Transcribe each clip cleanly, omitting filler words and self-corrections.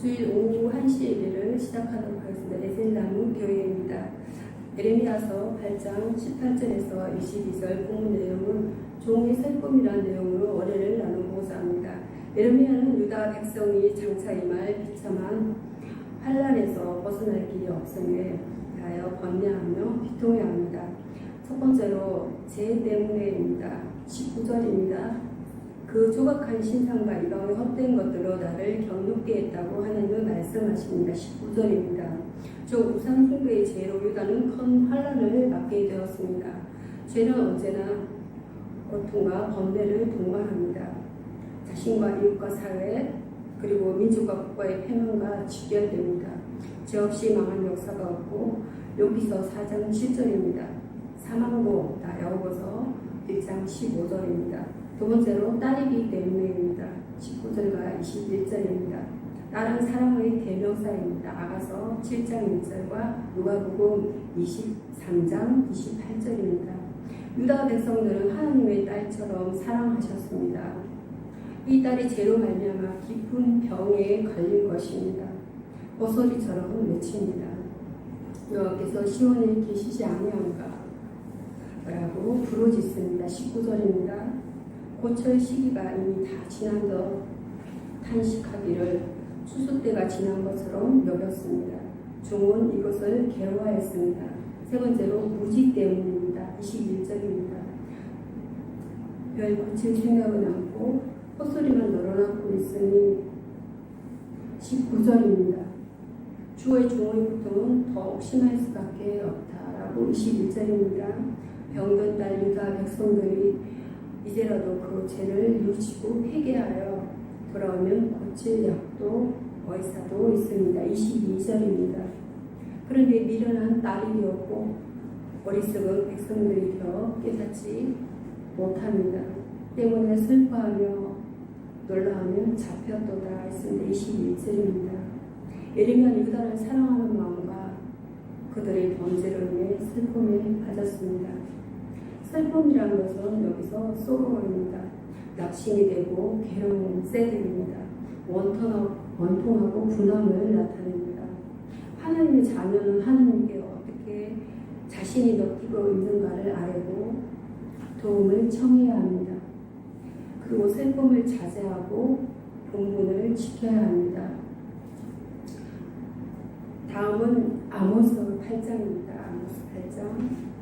주일 오후 1시 예배를 시작하도록 하겠습니다. 에셀나무 교회입니다. 에레미야서 8장 18절에서 22절 본문 내용은 종의 슬픔이라는 내용으로 어뢰를 나누고자 합니다. 에레미야는 유다 백성이 장차 임할 비참한 환란에서 벗어날 길이 없음에 대하여 번뇌하며 비통해야 합니다. 첫 번째로 죄 때문에입니다. 19절입니다. 그 조각한 신상과 이방의 헛된 것들로 나를 경롭게 했다고 하나님은 말씀하십니다. 19절입니다. 저 우상 숭배의 죄로 유다는 큰 환란을 맞게 되었습니다. 죄는 언제나 고통과 번뇌를 동반합니다. 자신과 이웃과 사회 그리고 민족과 국가의 패망과 직결됩니다. 죄 없이 망한 역사가 없고 욥기서 4장 7절입니다. 사망도 없다. 야고보서 1장 15절입니다. 두 번째로 딸이기 때문에입니다. 19절과 21절입니다. 딸은 사랑의 대명사입니다. 아가서 7장 1절과 누가복음 23장 28절입니다. 유다 백성들은 하나님의 딸처럼 사랑하셨습니다. 이 딸이 죄로 말미암아 깊은 병에 걸린 것입니다. 버소리처럼 외칩니다. 여호와께서 시온에 계시지 아니한가 라고 부르짖습니다. 19절입니다. 고철 시기가 이미 다 지난 듯 탄식하기를 추수 때가 지난 것처럼 여겼습니다. 종은 이것을 괴로워했습니다. 세 번째로 무지 때문입니다. 21절입니다. 별 고칠 생각은 않고 헛소리만 늘어나고 있으니 19절입니다. 주의 종의 고통은 더욱 심할 수밖에 없다라고 21절입니다. 병든 딸 유다 백성들이 이제라도 그 죄를 뉘우치고 회개하여 돌아오면 고칠 약도 의사도 있습니다. 22절입니다. 그런데 미련한 딸이 되었고 어리석은 백성들이 되어 깨닫지 못합니다. 때문에 슬퍼하며 놀라하며 잡혔도다 했습니다. 21절입니다. 에레미야는 유다를 사랑하는 마음과 그들의 범죄로 인해 슬픔에 빠졌습니다. 슬픔이라는 것은 여기서 소로입니다. 낙심이 되고 괴로운 새들입니다. 원통하고 분함을 나타냅니다. 하나님의 자녀는 하나님께 어떻게 자신이 느끼고 있는가를 알고 도움을 청해야 합니다. 그리고 슬픔을 자제하고 본분을 지켜야 합니다. 다음은 아모스 8장입니다. 아모스 8장.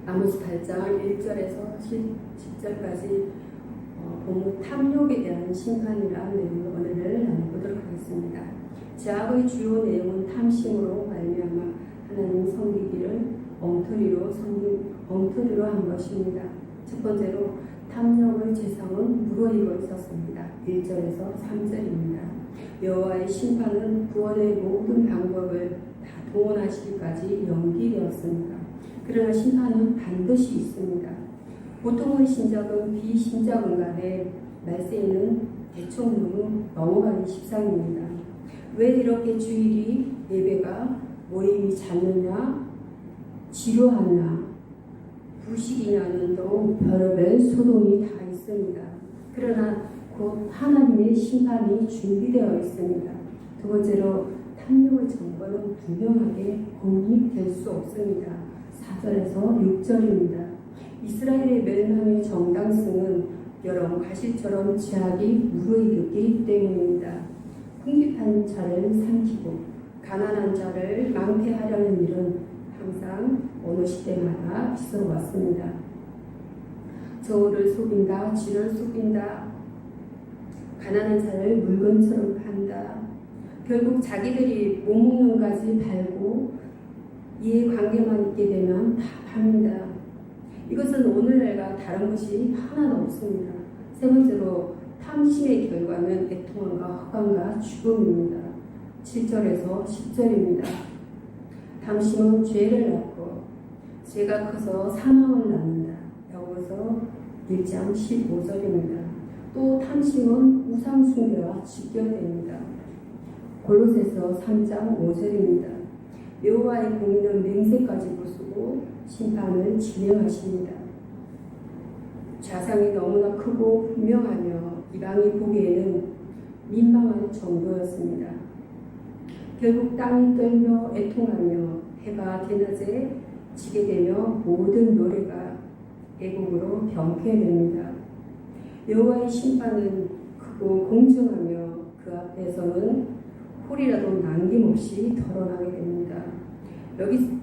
아모스 8장 1절에서 10절까지 본문 탐욕에 대한 심판이라는 내용의 언어를 나눠보도록 하겠습니다. 죄악의 주요 내용은 탐심으로 말미암아 하나님 섬기기를 엉터리로 한 것입니다. 첫 번째로 탐욕의 재상은 무너지고 있었습니다. 1절에서 3절입니다. 여호와의 심판은 구원의 모든 방법을 다 동원하시기까지 연기되었습니다. 그러나 심판은 반드시 있습니다. 보통의 신작은 비신작은 간에 말세에는 대충 넘어가기 십상입니다. 왜 이렇게 주일이 예배가 모임이 잦느냐 지루하냐 부식이냐는 등 별의별 소동이 다 있습니다. 그러나 곧 하나님의 심판이 준비되어 있습니다. 두 번째로 탐욕의 정보는 분명하게 공립될 수 없습니다. 4절에서 6절입니다. 이스라엘의 멸망의 정당성은 여러 가시처럼 죄악이 무르익기 때문입니다. 궁핍한 자를 삼키고 가난한 자를 망태하려는 일은 항상 어느 시대마다 있어 왔습니다. 저울을 속인다, 쥐를 속인다, 가난한 자를 물건처럼 판다. 결국 자기들이 못 먹는 가지 팔고 이해관계만 있게 되면 다 팝니다. 이것은 오늘날과 다른 것이 하나도 없습니다. 세 번째로 탐심의 결과는 애통함과 흑암과 죽음입니다. 7절에서 10절입니다. 탐심은 죄를 낳고 죄가 커서 사망을 낳는다. 야고보서 1장 15절입니다. 또 탐심은 우상 숭배와 직결됩니다. 골로새서 3장 5절입니다. 여호와의 공의는 맹세까지 부수고 심판을 진행하십니다. 좌상이 너무나 크고 분명하며 이방이 보기에는 민망할 정도였습니다. 결국 땅이 떨며 애통하며 해가 대낮에 지게 되며 모든 노래가 애곡으로 병쾌됩니다. 여호와의 심판은 크고 공정하며 그 앞에서는 홀이라도 남김없이 덜어나게 됩니다. 여기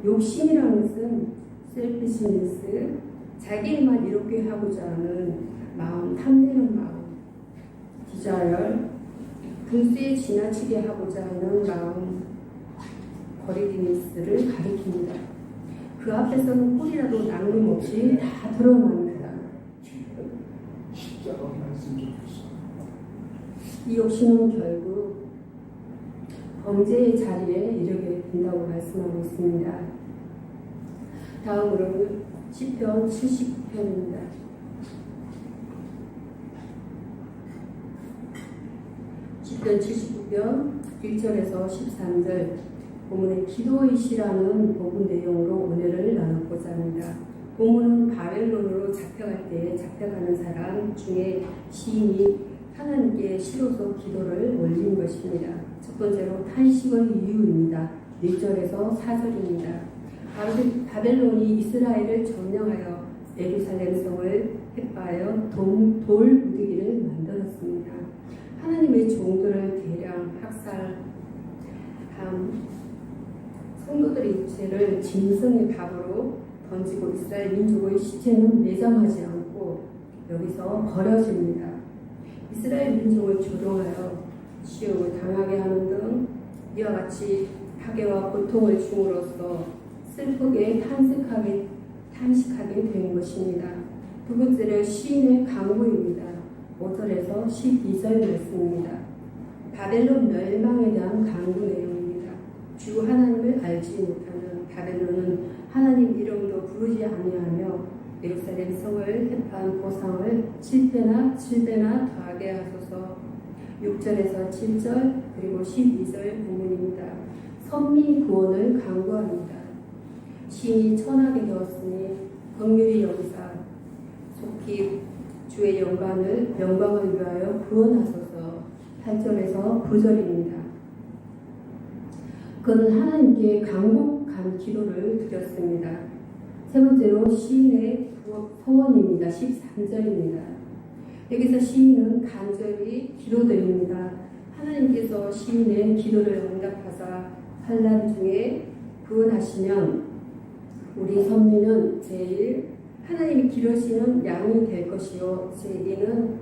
욕심이라는 것은 셀피시니스, 자기만 이롭게 하고자 하는 마음, 탐내는 마음, 디자열, 분수에 지나치게 하고자 하는 마음, 거리디니스를 가리킵니다. 그 앞에서는 홀이라도 남김없이 다 드러납니다. 이 욕심은 결국 범죄의 자리에 이르게 된다고 말씀하고 있습니다. 다음으로는 시편 79편입니다. 시편 79편 1절에서 13절 본문의 기도의시라는 본문 내용으로 오늘을 나누고자 합니다. 본문은 바벨론으로 잡혀갈 때 잡혀가는 사람 중에 시인이 하나님께 시로서 기도를 올린 것입니다. 첫 번째로 탄식의 이유입니다. 1절에서 4절입니다. 바벨론이 이스라엘을 점령하여 예루살렘 성을 해파하여 돌 무더기를 만들었습니다. 하나님의 종들을 대량 학살함, 성도들의 육체를 짐승의 밥으로 던지고 이스라엘 민족의 시체는 매장하지 않고 여기서 버려집니다. 이스라엘 민족을 조종하여 시험을 당하게 하는 등 이와 같이 파괴와 고통을 줌으로써 슬프게 탄식하게 된 것입니다. 두 번째로 시인의 강구입니다. 5절에서 12절 말씀입니다. 바벨론 멸망에 대한 강구 내용입니다. 주 하나님을 알지 못하는 바벨론은 하나님 이름도 부르지 아니하며 예루살렘 성을 해파한 보상을 7배나 더하게 하소서. 6절에서 7절 그리고 12절 본문입니다. 선미 구원을 강구합니다. 시인이 천하게 되었으니 긍휼히 여기사 속히 주의 영광을 위하여 구원하소서. 8절에서 9절입니다. 그는 하나님께 간곡한 기도를 드렸습니다. 세 번째로 시인의 소원입니다. 13절입니다. 여기서 시인은 간절히 기도드립니다. 하나님께서 시인의 기도를 응답하사 환난 중에 구원하시면 우리 선민은 제일 하나님이 기르시는 양이 될 것이요 제2는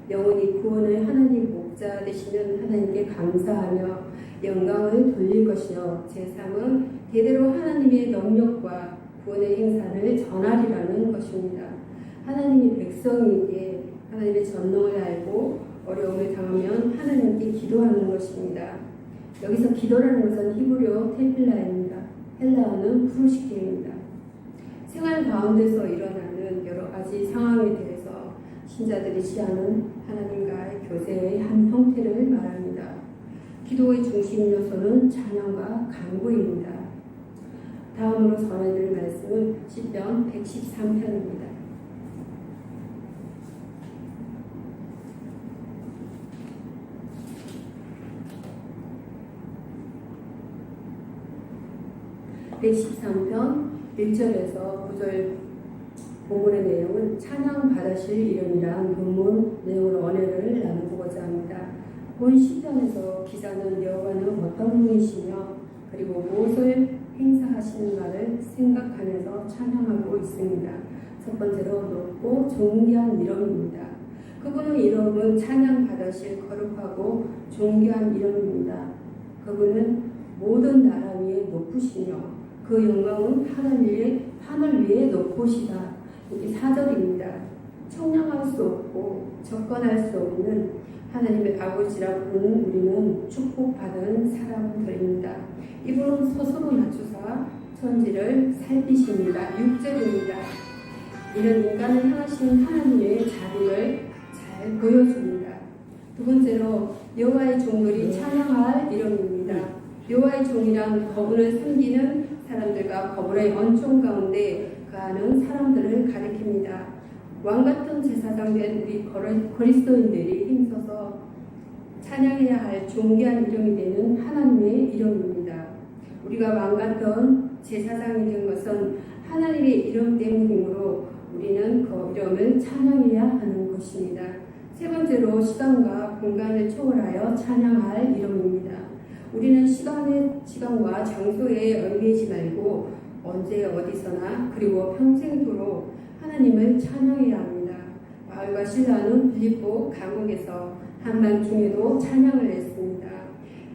영원히 구원을 하나님 목자 되시는 하나님께 감사하며 영광을 돌릴 것이요 제3은 대대로 하나님의 능력과 구원의 행사를 전하리라는 것입니다. 하나님이 백성에게 하나님의 전능을 알고 어려움을 당하면 하나님께 기도하는 것입니다. 여기서 기도라는 것은 히브리어 테필라입니다. 헬라어는 프루시케입니다. 생활 가운데서 일어나는 여러 가지 상황에 대해서 신자들이 취하는 하나님과의 교제의 한 형태를 말합니다. 기도의 중심 요소는 찬양과 간구입니다. 다음으로 전해드릴 말씀은 시편 113편입니다. (113편) 1절에서 9절 본문의 내용은 찬양 받으실 이름이란 본문 내용으로 언해를 나누고자 합니다. 본 시편에서 기자는 여호와는 어떤 분이시며 그리고 무엇을 행사하시는가를 생각하면서 찬양하고 있습니다. 첫 번째로 높고 존귀한 이름입니다. 그분의 이름은 찬양 받으실 거룩하고 존귀한 이름입니다. 그분은 모든 나라 위에 높으시며 그 영광은 하늘 위에 높으시다. 이게 4절입니다. 청량할 수 없고 접근할 수 없는 하나님의 아버지라 부르는 우리는 축복받은 사람들입니다. 이분은 스스로 낮추사 천지를 살피십니다. 6절입니다. 이런 인간을 향하신 하나님의 자비를 잘 보여줍니다. 두 번째로 여호와의 종들이 찬양할 이름입니다. 여호와의 종이란 거분을 섬기는 사람들과 거분의 언총 가운데 거하는 사람들을 가리킵니다. 왕같은 제사장 된 우리 그리스도인들이 힘써서 찬양해야 할 존귀한 이름이 되는 하나님의 이름입니다. 우리가 왕같은 제사장이 된 것은 하나님의 이름 때문이므로 우리는 그 이름을 찬양해야 하는 것입니다. 세 번째로 시간과 공간을 초월하여 찬양할 이름입니다. 우리는 시간과 장소에 얽매이지 말고 언제 어디서나 그리고 평생도록 하나님을 찬양해야 합니다. 바울과 실라는 빌립보 감옥에서 한밤중에도 찬양을 했습니다.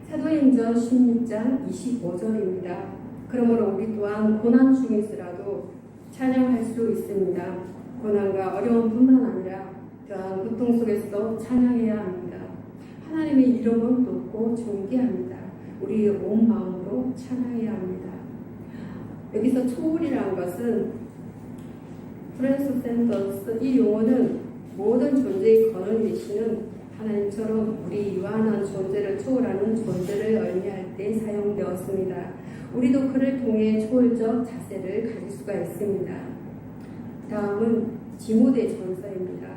사도행전 16장 25절입니다. 그러므로 우리 또한 고난 중일지라도 찬양할 수 있습니다. 고난과 어려움뿐만 아니라 또한 고통 속에서도 찬양해야 합니다. 하나님의 이름은 높고 존귀합니다. 우리의 온 마음으로 찬양해야 합니다. 여기서 초월이라는 것은 프랜스 샌더스 이 용어는 모든 존재의 근원이 되시는 하나님처럼 우리 유한한 존재를 초월하는 존재를 의미할 때 사용되었습니다. 우리도 그를 통해 초월적 자세를 가질 수가 있습니다. 다음은 디모데 전서입니다.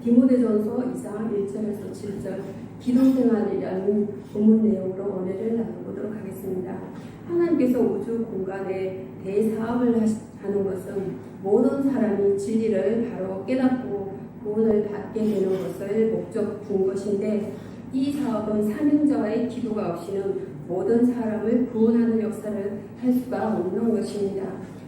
디모데전서 2장 1절에서 7절 기도생활이라는 본문 내용으로 오늘을 나눠보도록 하겠습니다. 하나님께서 우주 공간에 대사업을 하는 것은 모든 사람이 진리를 바로 깨닫고 구원을 받게 되는 것을 목적 둔 것인데 이 사업은 사명자와의 기도가 없이는 모든 사람을 구원하는 역사를 할 수가 없는 것입니다.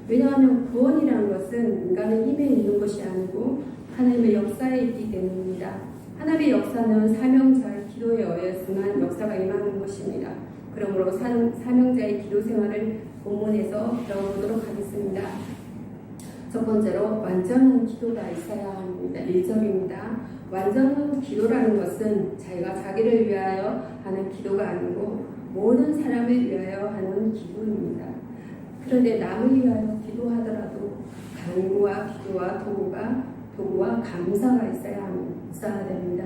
왜냐하면 구원이라는 것은 인간의 힘에 있는 것이 아니고 하나님의 역사에 있기 때문입니다. 하나님의 역사는 사명자의 기도에 의해서만 역사가 임하는 것입니다. 그러므로 사명자의 기도 생활을 본문에서 배워보도록 하겠습니다. 첫 번째로 완전한 기도가 있어야 합니다. 1절입니다. 완전한 기도라는 것은 자기가 자기를 위하여 하는 기도가 아니고 모든 사람을 위하여 하는 기도입니다. 그런데 남을 위하여 기도하더라도 간구와 기도와 도구와 감사가 있어야 됩니다.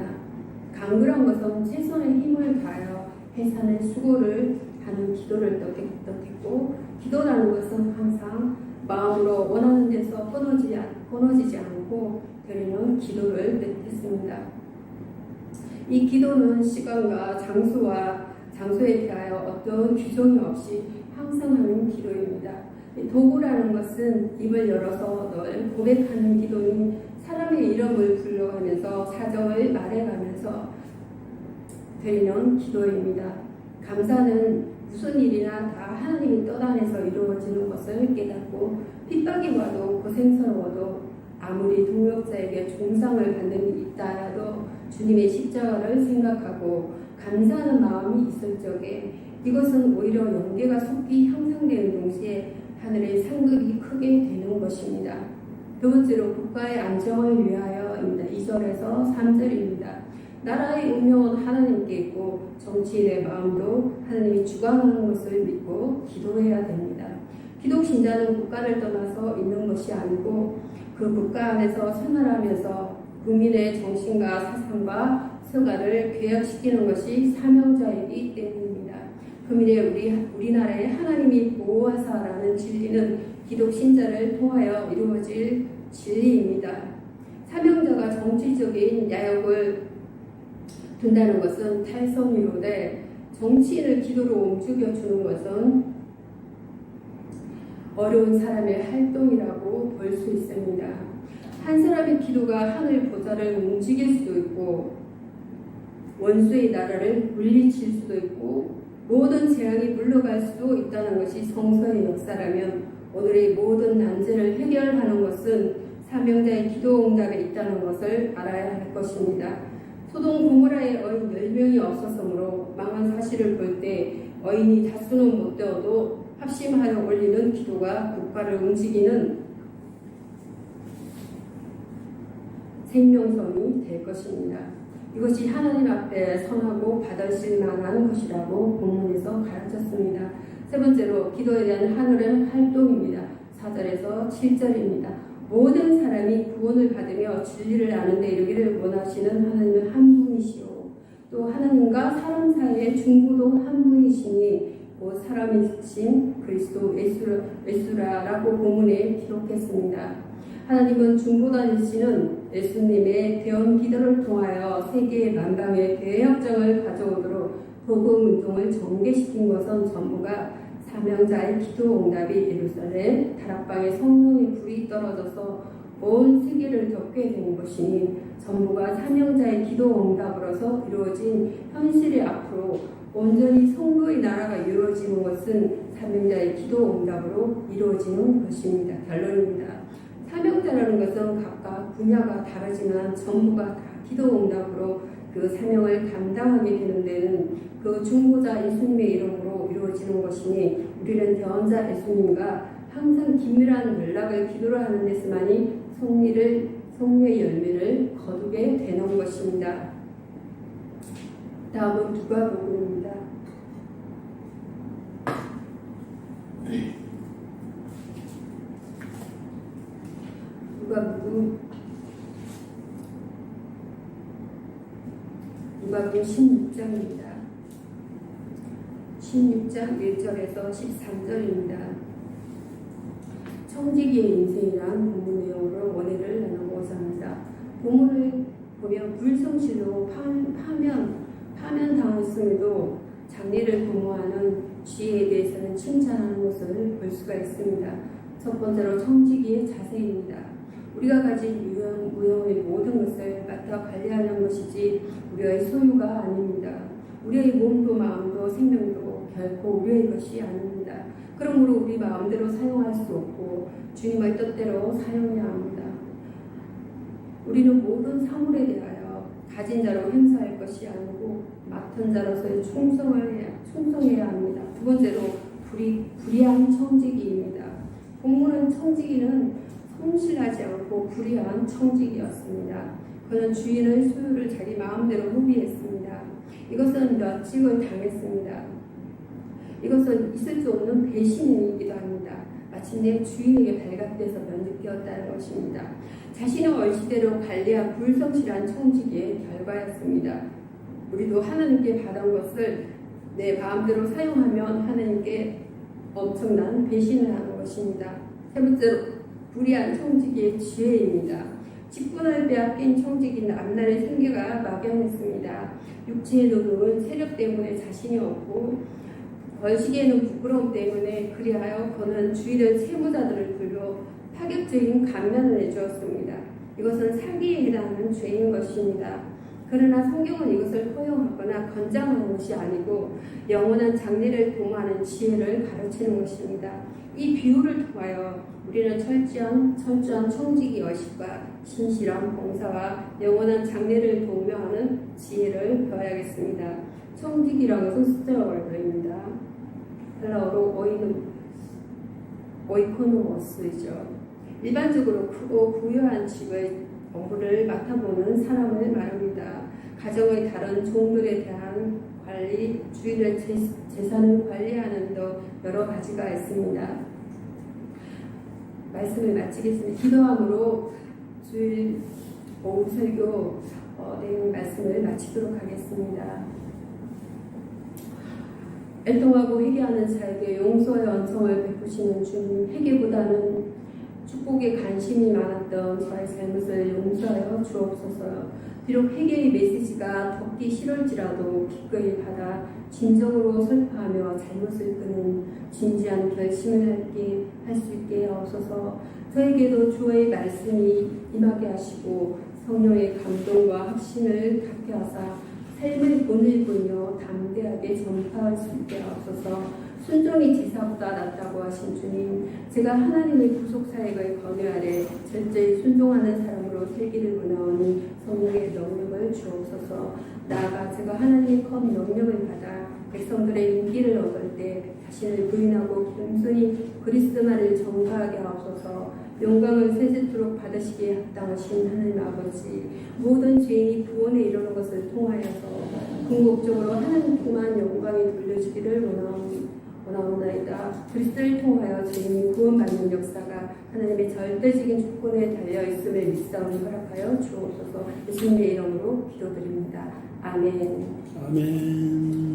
간구란 것은 최선의 힘을 다하여 해산의 수고를 하는 기도를 뜻했고 기도라는 것은 항상 마음으로 원하는 데서 끊어지지 않고 드리는 기도를 뜻했습니다. 이 기도는 시간과 장소에 대하여 어떤 규정이 없이 항상 하는 기도입니다. 도구라는 것은 입을 열어서 늘 고백하는 기도니 사람의 이름을 불러가면서 사정을 말해가면서 드리는 기도입니다. 감사는 무슨 일이나 다 하나님이 떠나서 이루어지는 것을 깨닫고 핍박이 와도 고생스러워도 아무리 동역자에게 종상을 받는 일이 있다 해도 주님의 십자가를 생각하고 감사하는 마음이 있을 적에 이것은 오히려 영계가 속히 향상되는 동시에 하늘의 상급이 크게 되는 것입니다. 두 번째로 국가의 안정을 위하여입니다. 2절에서 3절입니다. 나라의 운명은 하나님께 있고 정치인의 마음도 하나님이 주관하는 것을 믿고 기도해야 됩니다. 기독 신자는 국가를 떠나서 있는 것이 아니고 그 국가 안에서 생활하면서 국민의 정신과 사상과 생활을 개혁시키는 것이 사명자이기 때문입니다. 금일에 우리나라에 하나님이 보호하사라는 진리는 기독 신자를 통하여 이루어질 진리입니다. 사명자가 정치적인 야욕을 둔다는 것은 탈선이로되 정치인을 기도로 움직여주는 것은 어려운 사람의 활동이라고 볼 수 있습니다. 한 사람의 기도가 하늘 보좌를 움직일 수도 있고 원수의 나라를 물리칠 수도 있고 모든 재앙이 물러갈 수도 있다는 것이 성서의 역사라면 오늘의 모든 난제를 해결하는 것은 사명자의 기도 응답에 있다는 것을 알아야 할 것입니다. 소돔 고모라의 어인 10명이 없었으므로 망한 사실을 볼 때 어인이 다수는 못 되어도 합심하여 올리는 기도가 국가를 움직이는 생명선이 될 것입니다. 이것이 하나님 앞에 선하고 받으실 만한 것이라고 본문에서 가르쳤습니다. 세 번째로 기도에 대한 하늘의 활동입니다. 4절에서 7절입니다. 모든 사람이 구원을 받으며 진리를 아는 데 이르기를 원하시는 하나님은 한 분이시오. 또 하나님과 사람 사이의 중보도 한 분이시니 곧 사람이신 그리스도 예수라라고 본문에 기록했습니다. 하나님은 중보자이시는 예수님의 대언 기도를 통하여 세계 만방에 대역정을 가져오도록 복음 운동을 전개시킨 것은 전부가 사명자의 기도 응답이 예루살렘 다락방에 성령의 불이 떨어져서 온 세계를 덮게 된 것이니 전부가 사명자의 기도 응답으로서 이루어진 현실의 앞으로 온전히 성도의 나라가 이루어지는 것은 사명자의 기도 응답으로 이루어지는 것입니다. 결론입니다. 사명자라는 것은 각각 분야가 다르지만 전부가 다 기도 응답으로 그 사명을 감당하게 되는 데는 그 중보자 예수님의 이름으로 이루어지는 것이니 우리는 대언자 예수님과 항상 긴밀한 연락을 기도를 하는 데서만이 성령의 열매를 거두게 되는 것입니다. 다음은 누가복음입니다. 누가복음 16장입니다. 16장 1절에서 13절입니다. 청지기의 인생이란 본문 내용으로 원회를 나누고자 합니다. 본문을 보면 불성실로 파면당했음에도 장례를 도모하는 지혜에 대해서는 칭찬하는 것을 볼 수가 있습니다. 첫 번째로 청지기의 자세입니다. 우리가 가진 무형의 모든 것을 맡아 관리하는 것이지 우리의 소유가 아닙니다. 우리의 몸도 마음도 생명도 결코 우리의 것이 아닙니다. 그러므로 우리 마음대로 사용할 수 없고 주님의 뜻대로 사용해야 합니다. 우리는 모든 사물에 대하여 가진 자로 행사할 것이 아니고 맡은 자로서의 충성해야 합니다. 두 번째로 불의한 청지기입니다. 본문은 청지기는 성실하지 않고 불의한 청지기였습니다. 그는 주인의 소유를 자기 마음대로 소비했습니다. 이것은 면직을 당했습니다. 이것은 있을 수 없는 배신이기도 합니다. 마침내 주인에게 발각돼서 면직되었다는 것입니다. 자신의 얼씨대로 관리한 불성실한 청지기의 결과였습니다. 우리도 하나님께 받은 것을 내 마음대로 사용하면 하나님께 엄청난 배신을 하는 것입니다. 세 번째로 불의한 청지기의 지혜입니다. 직분을 빼앗긴 청지기는 앞날의 생계가 막연했습니다. 육체의 노동은 세력 때문에 자신이 없고 벌시기에는 부끄러움 때문에 그리하여 그는 주인의 채무자들을 불러 파격적인 감면을 해주었습니다. 이것은 사기에 해당하는 죄인 것입니다. 그러나 성경은 이것을 허용하거나 권장하는 것이 아니고 영원한 장래를 도모하는 지혜를 가르치는 것입니다. 이 비유를 통하여 우리는 철저한 청지기 의식과 신실한 봉사와 영원한 장래를 도모하는 지혜를 배워야겠습니다. 청지기라는 것은 숫자 원어입니다. 헬라어로 오이코노모스이죠. 일반적으로 크고 부유한 집의 업무를 맡아보는 사람을 말합니다. 가정의 다른 종들에 대한 관리, 주인의 재산을 관리하는 등 여러 가지가 있습니다. 말씀을 마치겠습니다. 기도함으로 주일 오후 설교 내용 말씀을 마치도록 하겠습니다. 애통하고 회개하는 자에게 용서의 언성을 베푸시는 주님, 회개보다는 축복에 관심이 많았던 저의 잘못을 용서하여 주옵소서. 비록 회개의 메시지가 듣기 싫을지라도 기꺼이 받아 진정으로 설파하며 잘못을 끄는 진지한 결심을 할 수 있게 하옵소서. 저에게도 주의 말씀이 임하게 하시고 성령의 감동과 확신을 갖게 하사 삶의 본을 보며 담대하게 전파할 수 있게 하옵소서. 순종이 제사보다 낫다고 하신 주님, 제가 하나님의 구속 사역을 권유 아래 철저히 순종하는 사람으로 살기를 원하오니 성령의 능력을 주옵소서. 나아가 제가 하나님의 큰 능력을 받아 백성들의 인기를 얻을 때 자신을 부인하고 겸손히 그리스도만을 전가하게 하옵소서. 영광을 세세토록 받으시기에 합당하신 하나님 아버지, 모든 죄인이 구원에 이르는 것을 통하여서 궁극적으로 하나님께만 영광이 돌려주기를 원하옵나이다. 그리스도를 통하여 죄인이 구원받는 역사가 하나님의 절대적인 주권에 달려있음을 믿사오니 허락하여 주옵소서. 예수님의 이름으로 기도드립니다. 아멘. 아멘.